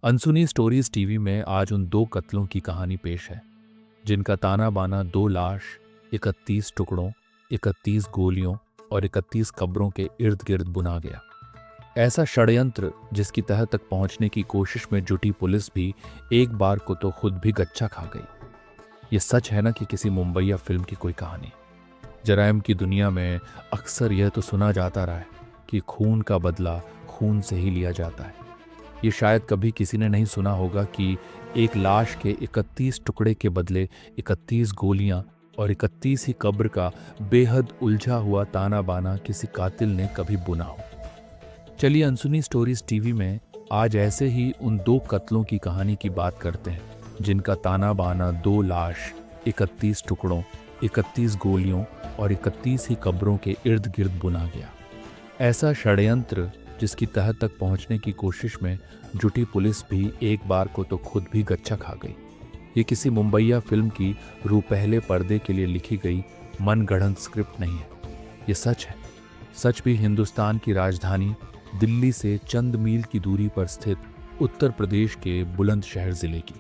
अनसुनी stories TV में आज उन दो कत्लों की कहानी पेश है जिनका ताना बाना दो लाश, 31 टुकड़ों, 31 गोलियों और 31 कब्रों के इर्द गिर्द बुना गया। ऐसा षड्यंत्र जिसकी तह तक पहुंचने की कोशिश में जुटी पुलिस भी एक बार को तो खुद भी गच्चा खा गई। ये सच है ना कि किसी मुंबईया फिल्म की कोई कहानी। जराइम की दुनिया में अक्सर यह तो सुना जाता रहा है कि खून का बदला खून से ही लिया जाता है। ये शायद कभी किसी ने नहीं सुना होगा कि एक लाश के 31 टुकड़े के बदले 31 गोलियां और 31 ही कब्र का बेहद उलझा हुआ ताना बाना किसी कातिल ने कभी बुना हो। चलिए अनसुनी स्टोरीज टीवी में आज ऐसे ही उन दो कत्लों की कहानी की बात करते हैं जिनका ताना बाना दो लाश, 31 टुकड़ों, 31 गोलियों और 31 ही कब्रों के इर्द गिर्द बुना गया। ऐसा षड्यंत्र जिसकी तह तक पहुंचने की कोशिश में जुटी पुलिस भी एक बार को तो खुद भी गच्चा खा गई। ये किसी मुंबईया फिल्म की रूपहले पर्दे के लिए लिखी गई मनगढ़ंत स्क्रिप्ट नहीं है। ये सच है। सच भी हिंदुस्तान की राजधानी दिल्ली से चंद मील की दूरी पर स्थित उत्तर प्रदेश के बुलंदशहर जिले की।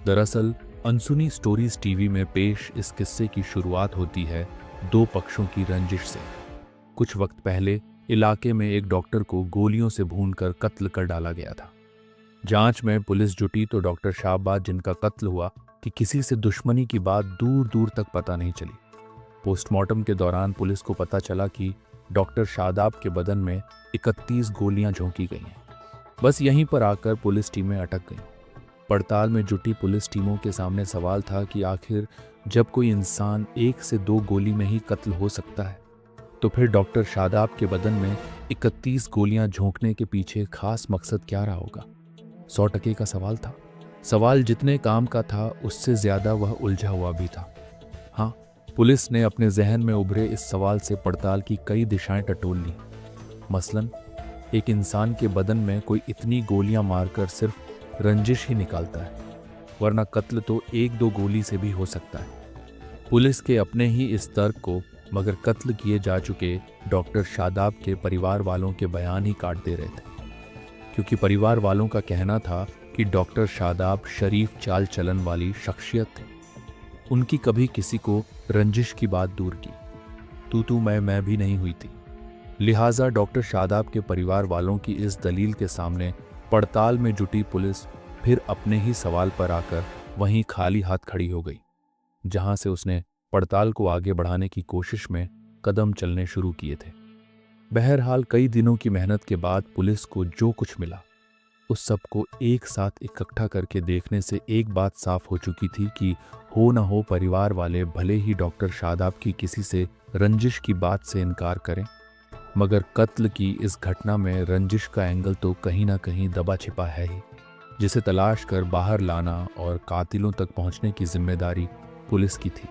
दरअसल अनसुनी स्टोरीज टीवी में पेश इस किस्से की शुरुआत होती है दो पक्षों की रंजिश से। कुछ वक्त पहले इलाके में एक डॉक्टर को गोलियों से भूनकर कत्ल कर डाला गया था। जांच में पुलिस जुटी तो डॉक्टर शाहबाज जिनका कत्ल हुआ कि किसी से दुश्मनी की बात दूर दूर तक पता नहीं चली। पोस्टमार्टम के दौरान पुलिस को पता चला कि डॉक्टर शादाब के बदन में 31 गोलियां झोंकी गई हैं। बस यहीं पर आकर पुलिस टीमें अटक गईं। पड़ताल में जुटी पुलिस टीमों के सामने सवाल था कि आखिर जब कोई इंसान एक से दो गोली में ही कत्ल हो सकता है तो फिर डॉक्टर शादाब के बदन में 31 गोलियां झोंकने के पीछे खास मकसद क्या रहा होगा। 100% का सवाल था। सवाल जितने काम का था उससे ज्यादा वह उलझा हुआ भी था। हाँ, पुलिस ने अपने जहन में उभरे इस सवाल से पड़ताल की कई दिशाएं टटोल ली। मसलन एक इंसान के बदन में कोई इतनी गोलियां मारकर सिर्फ रंजिश ही निकालता है, वरना कत्ल तो एक दो गोली से भी हो सकता है। पुलिस के अपने ही इस तर्क को मगर कत्ल किए जा चुके डॉक्टर शादाब के परिवार वालों के बयान ही काट दे रहे थे, क्योंकि परिवार वालों का कहना था कि डॉक्टर शादाब शरीफ चाल चलन वाली शख्सियत थे। उनकी कभी किसी को रंजिश की बात दूर की तू मैं भी नहीं हुई थी। लिहाजा डॉक्टर शादाब के परिवार वालों की इस दलील के सामने पड़ताल में जुटी पुलिस फिर अपने ही सवाल पर आकर वहीं खाली हाथ खड़ी हो गई, जहां से उसने पड़ताल को आगे बढ़ाने की कोशिश में कदम चलने शुरू किए थे। बहरहाल कई दिनों की मेहनत के बाद पुलिस को जो कुछ मिला उस सब को एक साथ इकट्ठा करके देखने से एक बात साफ हो चुकी थी कि हो न हो परिवार वाले भले ही डॉक्टर शादाब की किसी से रंजिश की बात से इनकार करें, मगर कत्ल की इस घटना में रंजिश का एंगल तो कहीं ना कहीं दबा छिपा है ही, जिसे तलाश कर बाहर लाना और कातिलों तक पहुंचने की जिम्मेदारी पुलिस की थी।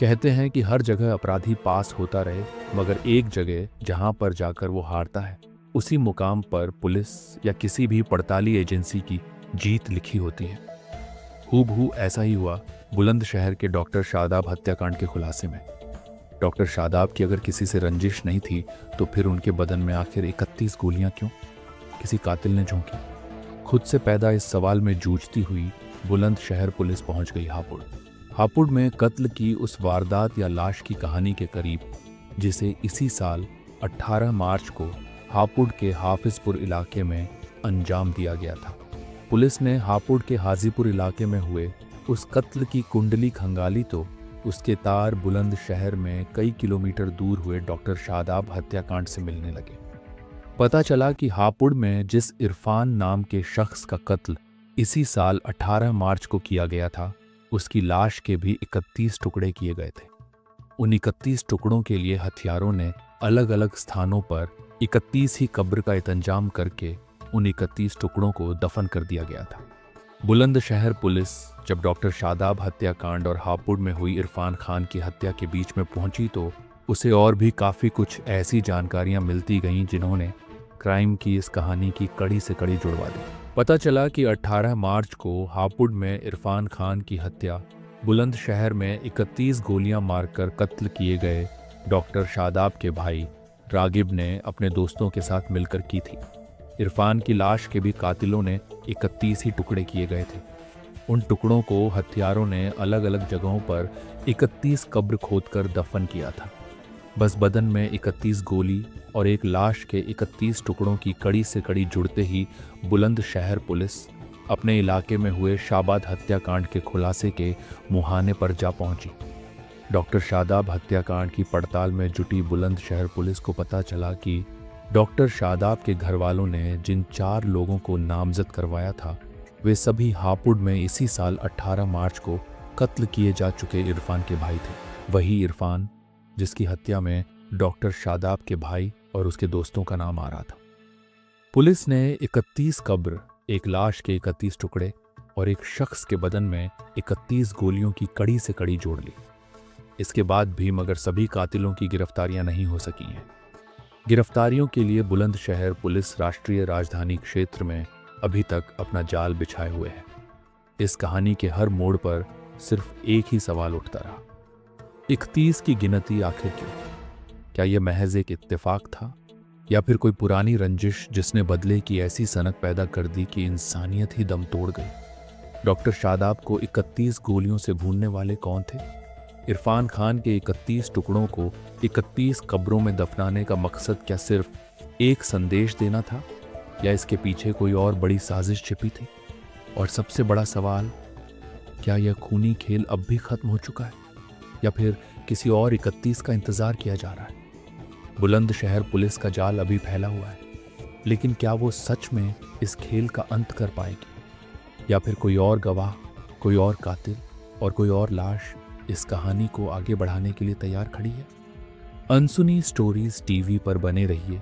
कहते हैं कि हर जगह अपराधी पास होता रहे, मगर एक जगह जहां पर जाकर वो हारता है उसी मुकाम पर पुलिस या किसी भी पड़ताली एजेंसी की जीत लिखी होती है। हूबहू ऐसा ही हुआ बुलंदशहर के डॉक्टर शादाब हत्याकांड के खुलासे में। डॉक्टर शादाब की अगर किसी से रंजिश नहीं थी तो फिर उनके बदन में आखिर 31 गोलियां क्यों किसी कातिल ने झोंकी? खुद से पैदा इस सवाल में जूझती हुई बुलंदशहर पुलिस पहुंच गई हापुड़। हापुड़ में कत्ल की उस वारदात या लाश की कहानी के करीब, जिसे इसी साल 18 मार्च को हापुड़ के हाफिजपुर इलाके में अंजाम दिया गया था। पुलिस ने हापुड़ के हाजीपुर इलाके में हुए उस कत्ल की कुंडली खंगाली तो उसके तार बुलंदशहर में कई किलोमीटर दूर हुए डॉक्टर शादाब हत्याकांड से मिलने लगे। पता चला कि हापुड़ में जिस इरफान नाम के शख्स का कत्ल इसी साल 18 मार्च को किया गया था, उसकी लाश के भी 31 टुकड़े किए गए थे। उन 31 टुकड़ों के लिए हथियारों ने अलग अलग स्थानों पर 31 ही कब्र का इंतजाम करके उन 31 टुकड़ों को दफन कर दिया गया था। बुलंदशहर पुलिस जब डॉक्टर शादाब हत्याकांड और हापुड़ में हुई इरफान खान की हत्या के बीच में पहुंची तो उसे और भी काफ़ी कुछ ऐसी जानकारियां मिलती गईं जिन्होंने क्राइम की इस कहानी की कड़ी से कड़ी जुड़वा दी। पता चला कि 18 मार्च को हापुड़ में इरफान खान की हत्या बुलंदशहर में 31 गोलियां मारकर कत्ल किए गए डॉक्टर शादाब के भाई रागिब ने अपने दोस्तों के साथ मिलकर की थी। इरफान की लाश के भी कातिलों ने 31 ही टुकड़े किए गए थे। उन टुकड़ों को हत्यारों ने अलग अलग जगहों पर 31 कब्र खोदकर दफन किया था। बस बदन में 31 गोली और एक लाश के 31 टुकड़ों की कड़ी से कड़ी जुड़ते ही बुलंदशहर पुलिस अपने इलाके में हुए शादाब हत्याकांड के खुलासे के मुहाने पर जा पहुंची। डॉक्टर शादाब हत्याकांड की पड़ताल में जुटी बुलंदशहर पुलिस को पता चला कि डॉक्टर शादाब के घर वालों ने जिन 4 लोगों को नामजद करवाया था वे सभी हापुड़ में इसी साल 18 मार्च को कत्ल किए जा चुके इरफान के भाई थे। वही इरफान जिसकी हत्या में डॉक्टर शादाब के भाई और उसके दोस्तों का नाम आ रहा था। पुलिस ने 31 कब्र, एक लाश के 31 टुकड़े और एक शख्स के बदन में 31 गोलियों की कड़ी से कड़ी जोड़ ली। इसके बाद भी मगर सभी कातिलों की गिरफ्तारियां नहीं हो सकी हैं। गिरफ्तारियों के लिए बुलंदशहर पुलिस राष्ट्रीय राजधानी क्षेत्र में अभी तक अपना जाल बिछाए हुए है। इस कहानी के हर मोड़ पर सिर्फ एक ही सवाल उठता रहा, 31 की गिनती आखिर क्यों? क्या यह महज एक इत्तेफाक था या फिर कोई पुरानी रंजिश जिसने बदले की ऐसी सनक पैदा कर दी कि इंसानियत ही दम तोड़ गई? डॉक्टर शादाब को 31 गोलियों से भूनने वाले कौन थे? इरफान खान के 31 टुकड़ों को 31 कब्रों में दफनाने का मकसद क्या सिर्फ एक संदेश देना था या इसके पीछे कोई और बड़ी साजिश छिपी थी? और सबसे बड़ा सवाल, क्या यह खूनी खेल अब भी खत्म हो चुका है या फिर किसी और 31 का इंतजार किया जा रहा है? बुलंदशहर पुलिस का जाल अभी फैला हुआ है, लेकिन क्या वो सच में इस खेल का अंत कर पाएगी या फिर कोई और गवाह, कोई और कातिल और कोई और लाश इस कहानी को आगे बढ़ाने के लिए तैयार खड़ी है? अनसुनी स्टोरीज टीवी पर बने रहिए,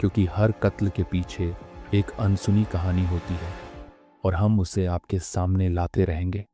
क्योंकि हर कत्ल के पीछे एक अनसुनी कहानी होती है और हम उसे आपके सामने लाते रहेंगे।